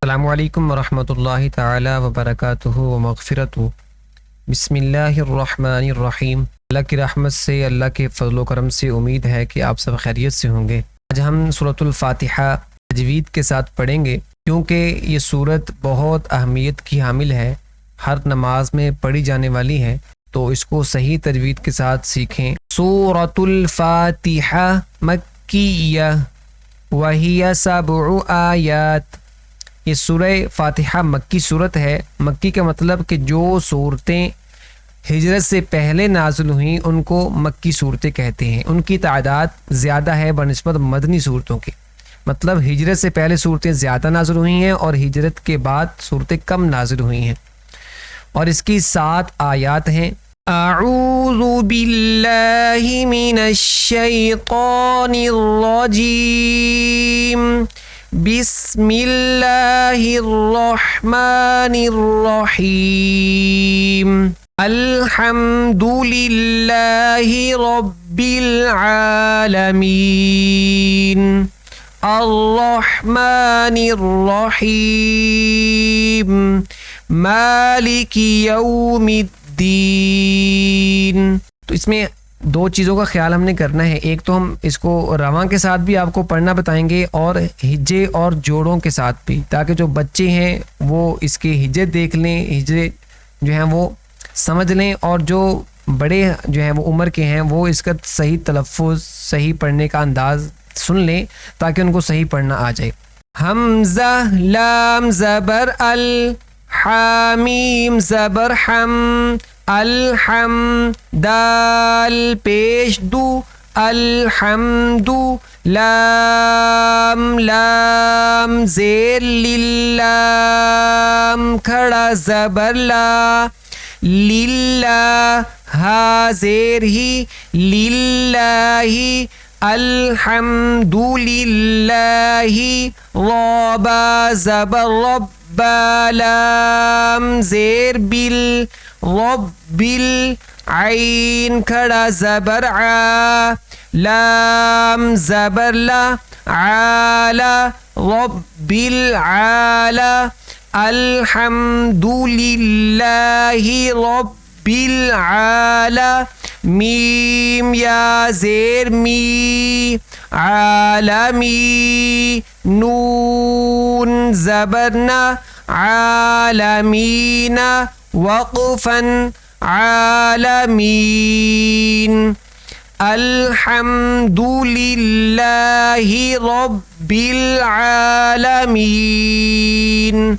السلام علیکم ورحمۃ اللہ تعالی وبرکاتہ ومغفرتہ۔ بسم اللہ الرحمن الرحیم۔ اللہ کی رحمت سے، اللہ کے فضل و کرم سے امید ہے کہ آپ سب خیریت سے ہوں گے۔ آج ہم سورۃ الفاتحہ تجوید کے ساتھ پڑھیں گے، کیونکہ یہ سورت بہت اہمیت کی حامل ہے، ہر نماز میں پڑھی جانے والی ہے، تو اس کو صحیح تجوید کے ساتھ سیکھیں۔ سورۃ الفاتحہ مکیہ وہی 7 آیات۔ یہ سورہ فاتحہ مکی صورت ہے۔ مکی کا مطلب کہ جو صورتیں ہجرت سے پہلے نازل ہوئیں ان کو مکی صورتیں کہتے ہیں۔ ان کی تعداد زیادہ ہے بنسبت مدنی صورتوں کے، مطلب ہجرت سے پہلے صورتیں زیادہ نازل ہوئی ہیں اور ہجرت کے بعد صورتیں کم نازل ہوئی ہیں، اور اس کی 7 آیات ہیں۔ اعوذ باللہ من الشیطان الرجیم، بسم اللہ الرحمن الرحیم، الحمد للہ رب العالمین، الرحمن الرحیم، مالک یوم الدین۔ تو اس میں 2 چیزوں کا خیال ہم نے کرنا ہے۔ ایک تو ہم اس کو رواں کے ساتھ بھی آپ کو پڑھنا بتائیں گے اور ہجے اور جوڑوں کے ساتھ بھی، تاکہ جو بچے ہیں وہ اس کے ہجے دیکھ لیں، ہجے جو ہیں وہ سمجھ لیں، اور جو بڑے جو ہیں وہ عمر کے ہیں وہ اس کا صحیح تلفظ، صحیح پڑھنے کا انداز سن لیں، تاکہ ان کو صحیح پڑھنا آ جائے۔ حمزہ لام زبر ال، حامیم زبر حم، الحم دال پیش دو، الحمد لام لام زیر للام کھڑا زبر لا، للہ ہا زیر ہی، للہ الحمد للہ، رابا زبر رب لام زیر بل، رب العین کھڑا زبر عا، لام زبر لا، عالا رب العالا، الحمد للہ رب العالا، میم یا زیر می، عالمی، نون زبرنا، عالمین، وقفا عالمین، الحمد للہ رب العالمین۔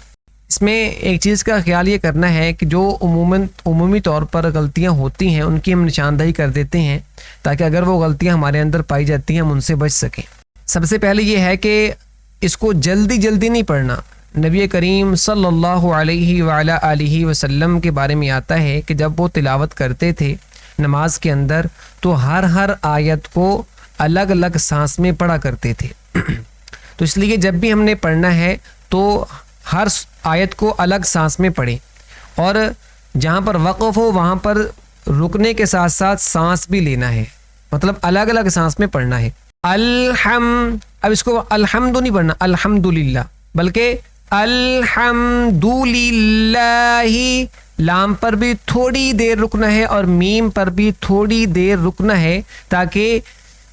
اس میں ایک چیز کا خیال یہ کرنا ہے کہ جو عمومی طور پر غلطیاں ہوتی ہیں ان کی ہم نشاندہی کر دیتے ہیں، تاکہ اگر وہ غلطیاں ہمارے اندر پائی جاتی ہیں ہم ان سے بچ سکیں۔ سب سے پہلے یہ ہے کہ اس کو جلدی نہیں پڑھنا۔ نبی کریم صلی اللہ علیہ وعلی آلہ وسلم کے بارے میں آتا ہے کہ جب وہ تلاوت کرتے تھے نماز کے اندر تو ہر آیت کو الگ الگ سانس میں پڑھا کرتے تھے۔ تو اس لیے جب بھی ہم نے پڑھنا ہے تو ہر آیت کو الگ سانس میں پڑھیں، اور جہاں پر وقف ہو وہاں پر رکنے کے ساتھ ساتھ سانس بھی لینا ہے، مطلب الگ الگ سانس میں پڑھنا ہے۔ اب اس کو الحمد نہیں پڑھنا الحمدللہ، بلکہ الحمدللہ، لام پر بھی تھوڑی دیر رکنا ہے اور میم پر بھی تھوڑی دیر رکنا ہے، تاکہ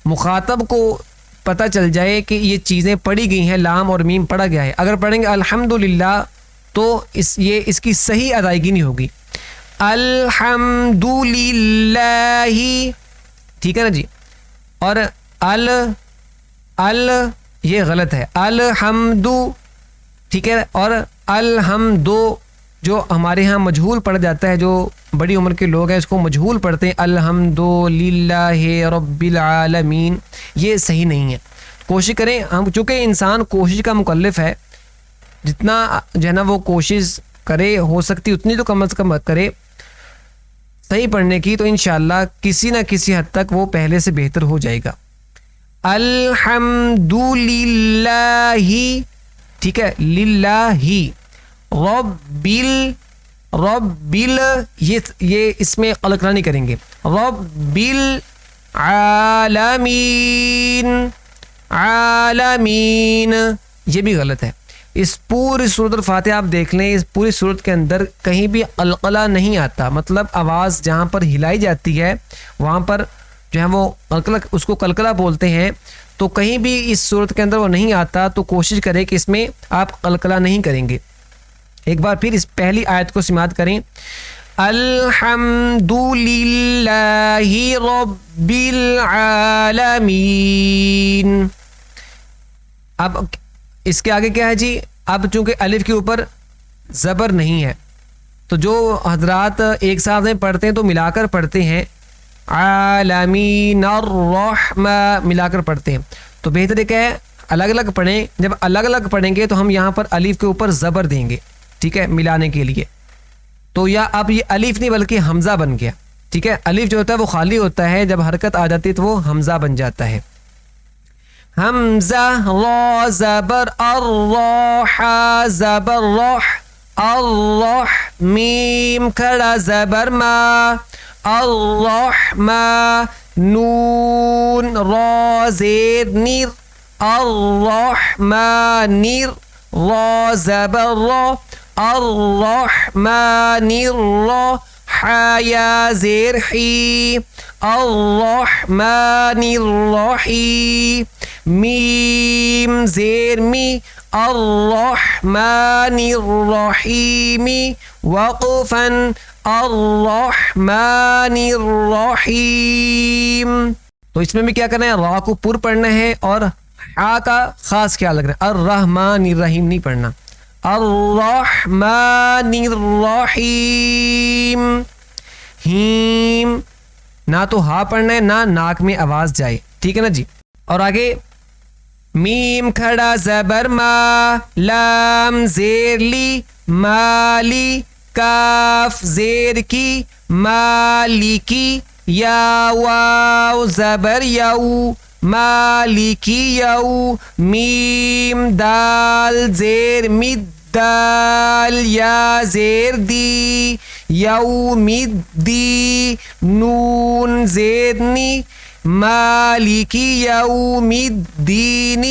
مخاطب کو پتہ چل جائے کہ یہ چیزیں پڑھی گئی ہیں، لام اور میم پڑھا گیا ہے۔ اگر پڑھیں گے الحمدللہ تو اس کی صحیح ادائیگی نہیں ہوگی۔ الحمدللہ، ٹھیک ہے نا جی، اور یہ غلط ہے، الحمد، ٹھیک ہے، اور الحمد جو ہمارے ہاں مجہول پڑھا جاتا ہے، جو بڑی عمر کے لوگ ہیں اس کو مجہول پڑھتے ہیں، الحمدللہ رب العالمین، یہ صحیح نہیں ہے۔ کوشش کریں، ہم چونکہ انسان کوشش کا مکلف ہے، جتنا جو ہے نا وہ کوشش کرے، ہو سکتی اتنی تو کم از کم کرے صحیح پڑھنے کی، تو انشاءاللہ کسی نہ کسی حد تک وہ پہلے سے بہتر ہو جائے گا۔ الحمدللہ، ٹھیک ہے، للہ، رب یہ اس میں قلقلہ نہیں کریں گے، رب العالمین، عالمین، یہ بھی غلط ہے۔ اس پوری سورۃ الفاتحہ آپ دیکھ لیں، اس پوری سورت کے اندر کہیں بھی قلقلہ نہیں آتا، مطلب آواز جہاں پر ہلائی جاتی ہے وہاں پر جو ہے وہ قلقلہ، اس کو قلقلہ بولتے ہیں، تو کہیں بھی اس صورت کے اندر وہ نہیں آتا، تو کوشش کریں کہ اس میں آپ قلقلہ نہیں کریں گے۔ ایک بار پھر اس پہلی آیت کو سماعت کریں، الحمد للہ رب العالمین۔ اب اس کے آگے کیا ہے جی؟ اب چونکہ الف کے اوپر زبر نہیں ہے تو جو حضرات ایک ساتھ میں پڑھتے ہیں تو ملا کر پڑھتے ہیں، عالمین الرحمہ ملا کر پڑھتے ہیں، تو بہتر کیا ہے الگ الگ پڑھیں۔ جب الگ الگ پڑھیں گے تو ہم یہاں پر الف کے اوپر زبر دیں گے، ٹھیک ہے، ملانے کے لیے۔ تو یا اب یہ الف نہیں بلکہ حمزہ بن گیا، ٹھیک ہے۔ الف جو ہوتا ہے وہ خالی ہوتا ہے، جب حرکت آ جاتی ہے تو وہ حمزہ بن جاتا ہے۔ حمزہ، را زبر الراح زبر راح، الراح، میم کھڑا زبر ما، الرحمہ، نون را زیر نیر، الرحمہ نیر، را زبر را، الرحمن الرحیم، حیا زیر حی، الرحمن الرحیم، میم زیر می، الرحمن الرحیم، وقفا الرحمن الرحیم۔ تو اس میں بھی کیا کرنا ہے؟ را کو پر پڑھنا ہے اور حا کا خاص خیال رکھنا ہے، الرحمن الرحیم نہیں پڑھنا، الرحمن الرحیم۔ ہیم، نہ تو ہا پڑھنا ہے نہ ناک میں آواز جائے، ٹھیک ہے نا جی۔ اور آگے میم کھڑا زبر ما، لام زیر لی، مالی، کاف زیر کی، مالکی، یا واو زبر یو، مالکی یو، میم دال زیر مد، دال یا زیر دی، یوم الدی، نون زیر نی، مالکی یوم الدین،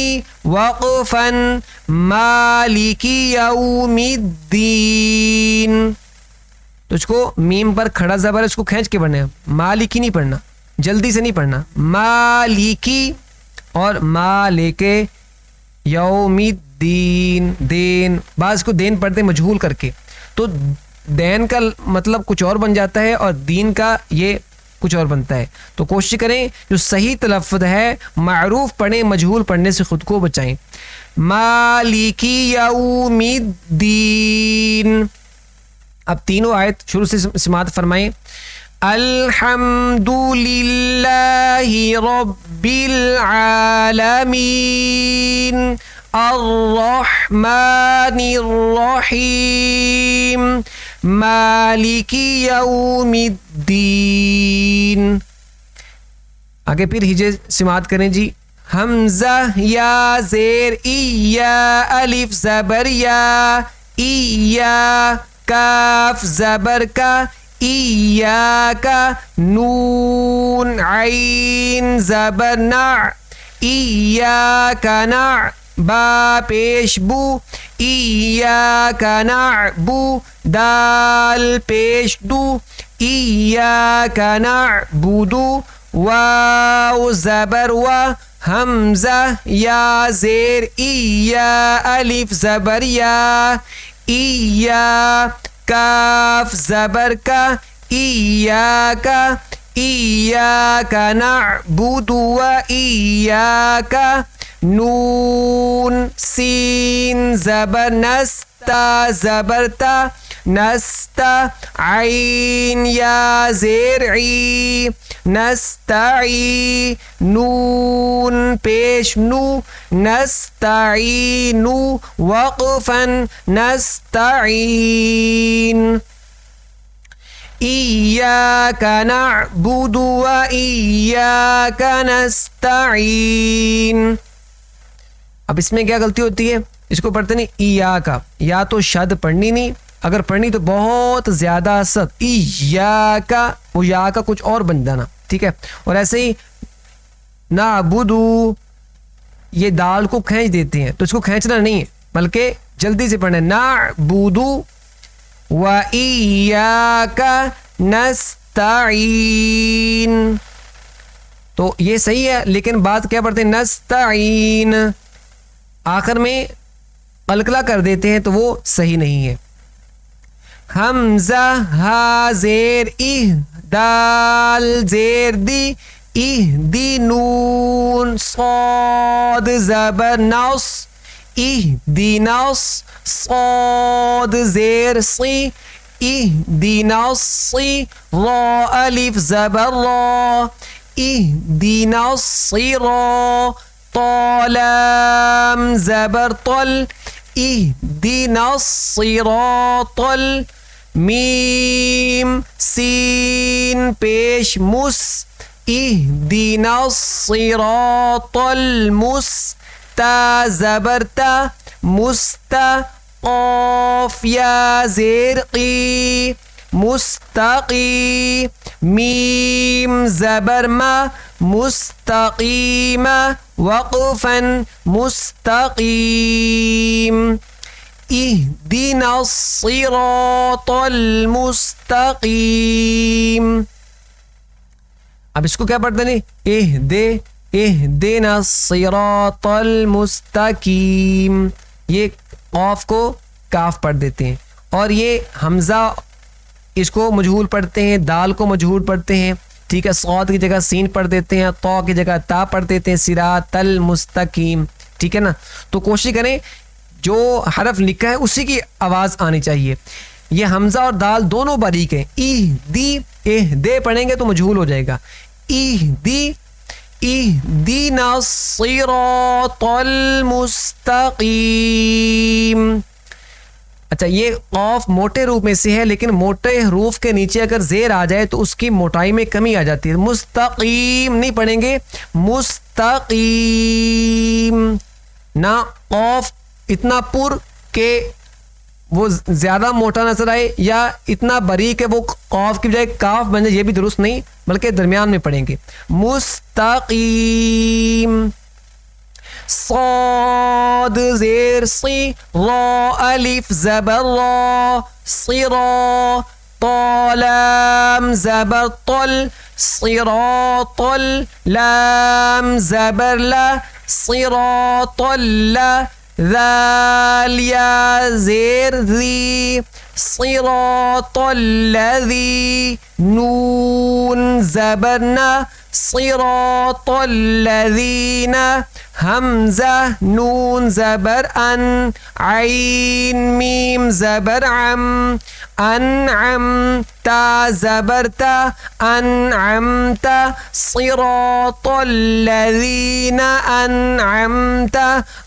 وقفا مالکی یوم الدین۔ تو اس کو میم پر کھڑا زبر اس کو کھینچ کے پڑھنا ہے، مالکی نہیں پڑھنا، جلدی سے نہیں پڑھنا، مالکی، اور مالک یوم الدین، دین، بعض کو دین پڑھتے مجہول کر کے، تو دین کا مطلب کچھ اور بن جاتا ہے اور دین کا یہ کچھ اور بنتا ہے، تو کوشش کریں جو صحیح تلفظ ہے معروف پڑھیں، مجہول پڑھنے سے خود کو بچائیں۔ مالکی یوم الدین۔ اب تینوں آیت شروع سے سماعت فرمائیں۔ الحمد للہ رب العالمین، الرحمن الرحیم، مالک یوم الدین۔ آگے پھر ہجے سماعت کریں جی۔ حمزہ یا زیر ای، یا الف زبر یا، ایا، کاف زبر کا، ایاکا، نون عین زبر نع، ایاکا نع، با پیش بو، ایاکا نعبو، دال پیش دو، ایاکا نعبدو، واو زبر و، حمزہ یا زیر ای، یا الف زبر یا، ایا، کاف زبر کا، ایاکا، ایاکا نعبد و ایاکا، نون سین زبر نستا زبر تا، نستا، عین یا زیر عی، نستعی، نون پیش نو، نستعین، وقفا نستعین، ایاک نعبد و ایاک نستعین۔ اب اس میں کیا غلطی ہوتی ہے؟ اس کو پڑھتے نہیں ایاکا، یا تو شد پڑھنی نہیں، اگر پڑھنی تو بہت زیادہ سخت، ایاکا، وہ یا کا کچھ اور بن جانا، ٹھیک ہے۔ اور ایسے ہی نعبدو، یہ دال کو کھینچ دیتے ہیں تو اس کو کھینچنا نہیں ہے، بلکہ جلدی سے پڑھنا ہے. نعبدو و ایاک نستعین. تو یہ صحیح ہے لیکن بات کیا پڑھتے ہیں نستعین, آخر میں قلقلہ کر دیتے ہیں تو وہ صحیح نہیں ہے. حمزہ ہا زیر اہ دال زیر دی اہ دی نون صاد زبر نص اہ دی نص صاد زیر سی اہ دی نصی را الف زبر را اہ دی نصی را طالام زبر طل اهدنا الصراط میم سین پیش مس اهدنا الصراط المستا زبر تا مستا قاف یا زیر قی مستقی میم زبر ما مستقیم وقفا مستقیم اهدنا الصراط المستقیم. اب اس کو کیا پڑھتے ہیں اهدنا الصراط المستقیم, یہ قاف کو کاف پڑھ دیتے ہیں اور یہ حمزہ اس کو مجہول پڑھتے ہیں, دال کو مجہول پڑھتے ہیں, ٹھیک ہے, صاد کی جگہ سین پڑھ دیتے ہیں, طا کی جگہ تا پڑھ دیتے ہیں, صراط المستقیم, ٹھیک ہے نا. تو کوشش کریں جو حرف لکھا ہے اسی کی آواز آنی چاہیے. یہ حمزہ اور دال دونوں باریک ہیں. دے پڑھیں گے تو مجہول ہو جائے گا. اہدنا الصراط المستقیم. اچھا, یہ قاف موٹے روپ میں سے ہے لیکن موٹے حروف کے نیچے اگر زیر آ جائے تو اس کی موٹائی میں کمی آ جاتی ہے. مستقیم نہیں پڑھیں گے, مستقیم. نہ قاف اتنا پر کہ وہ زیادہ موٹا نظر آئے یا اتنا باریک ہے وہ قاف کی بجائے کاف بن جائے, یہ بھی درست نہیں, بلکہ درمیان میں پڑھیں گے. مستقیم. صاد زیر سی را الف زبر را صرا طالام زبر طل صراط لام زبر لا صراط لا ذال یا زیر ذی صراط الذی نون زبر نا صراط الذین حمزہ نون زبر ان عین میم زبر عم انعم تا زبر تا انعمت صراط الذین انعمت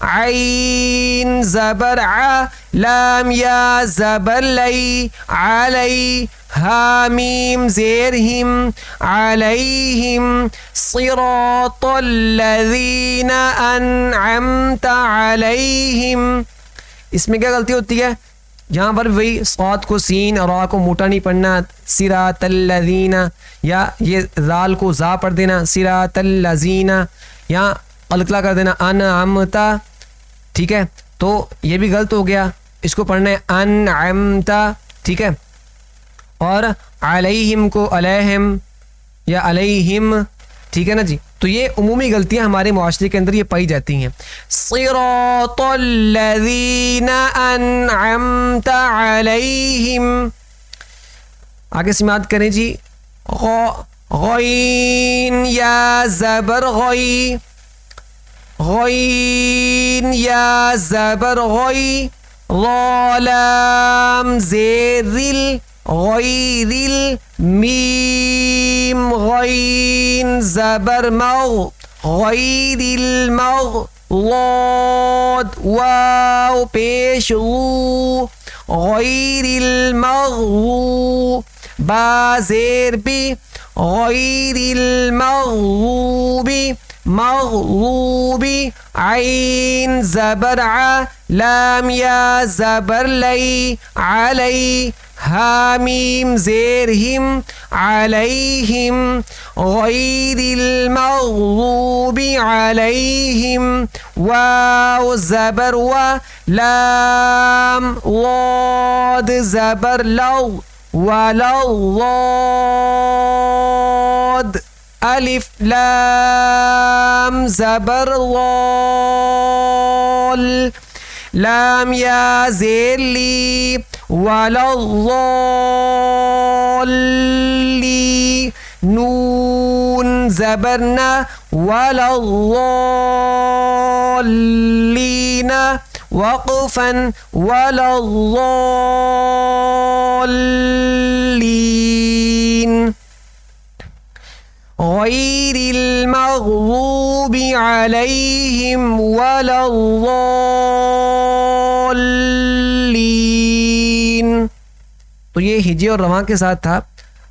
عین زبر ع لام یا زبر لی علی حامیم زیرہم علیہم صراط الذین انعمت علیہم. اس میں کیا غلطی ہوتی ہے؟ یہاں پر وہی صاد کو سین اور را کو موٹا نہیں پڑھنا, صراط الذین, یا یہ ذال کو زا پڑھ دینا صراط الذین, یہاں قلقلہ کر دینا انعمت, ٹھیک ہے, تو یہ بھی غلط ہو گیا. اس کو پڑھنا ہے انعمت, ٹھیک ہے, اور علیہم کو علیہم یا علیہم, ٹھیک ہے نا جی. تو یہ عمومی غلطیاں ہمارے معاشرے کے اندر یہ پائی جاتی ہیں. صراط الذین انعمت علیہم. آگے سماعت کریں جی. غین یا زبر غی, غین یا زبر غی, را لام زیر غیر المیم غین زبر مغ غیر المغ لاد واو پیش غو غیر المغو با زیر بی غیر المغوبی مغلوبی عین زبر ع لام یا زبر لی علی حامیم زیر ہم علیہم غیر المغضوب علیہم واو زبر و لام ضاد زبر لو ولضاد الف لام زبر ضال لام یا زیر لی ولضالی نون زبرنا ولضالین وقفا ولضالین غیر المغضوب علیہم ولا الضالین۔ تو یہ ہجے اور رواں کے ساتھ تھا۔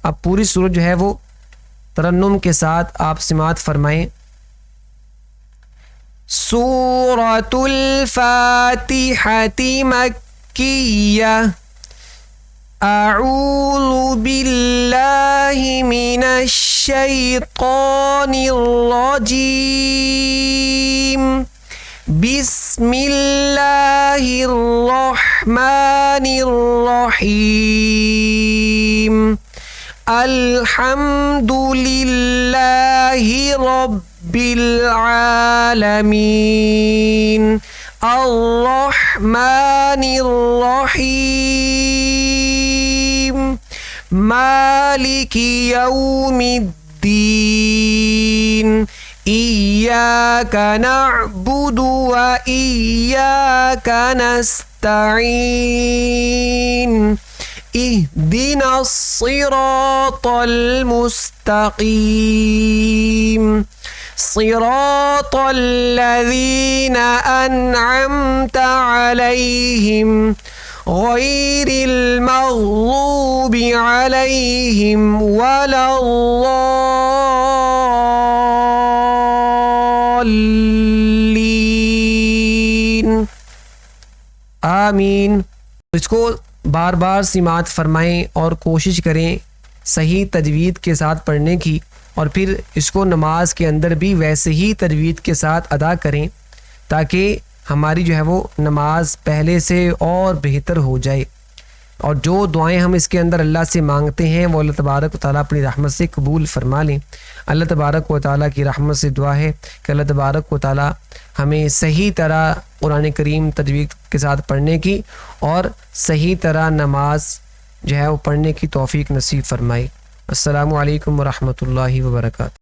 اب پوری سورت جو ہے وہ ترنم کے ساتھ آپ سماعت فرمائیں۔ سورۃ الفاتحۃ مکیہ اعوذ باللہ من الشیطان الرجیم بسم اللہ الرحمن الرحیم الحمد للہ رب العالمین الرحمن الرحیم مالک یوم الدین ایاک نعبد و ایاک نستعین اهدنا الصراط المستقیم صراط الذین انعمت علیہم غیر المغضوب علیہم ولا الضالین آمین۔ اس کو بار بار سماعت فرمائیں اور کوشش کریں صحیح تجوید کے ساتھ پڑھنے کی، اور پھر اس کو نماز کے اندر بھی ویسے ہی تجوید کے ساتھ ادا کریں تاکہ ہماری جو ہے وہ نماز پہلے سے اور بہتر ہو جائے، اور جو دعائیں ہم اس کے اندر اللہ سے مانگتے ہیں وہ اللہ تبارک و تعالیٰ اپنی رحمت سے قبول فرما لیں۔ اللہ تبارک و تعالیٰ کی رحمت سے دعا ہے کہ اللہ تبارک و تعالیٰ ہمیں صحیح طرح قرآن کریم تجوید کے ساتھ پڑھنے کی اور صحیح طرح نماز جو ہے وہ پڑھنے کی توفیق نصیب فرمائے۔ السلام علیکم ورحمۃ اللہ وبرکاتہ۔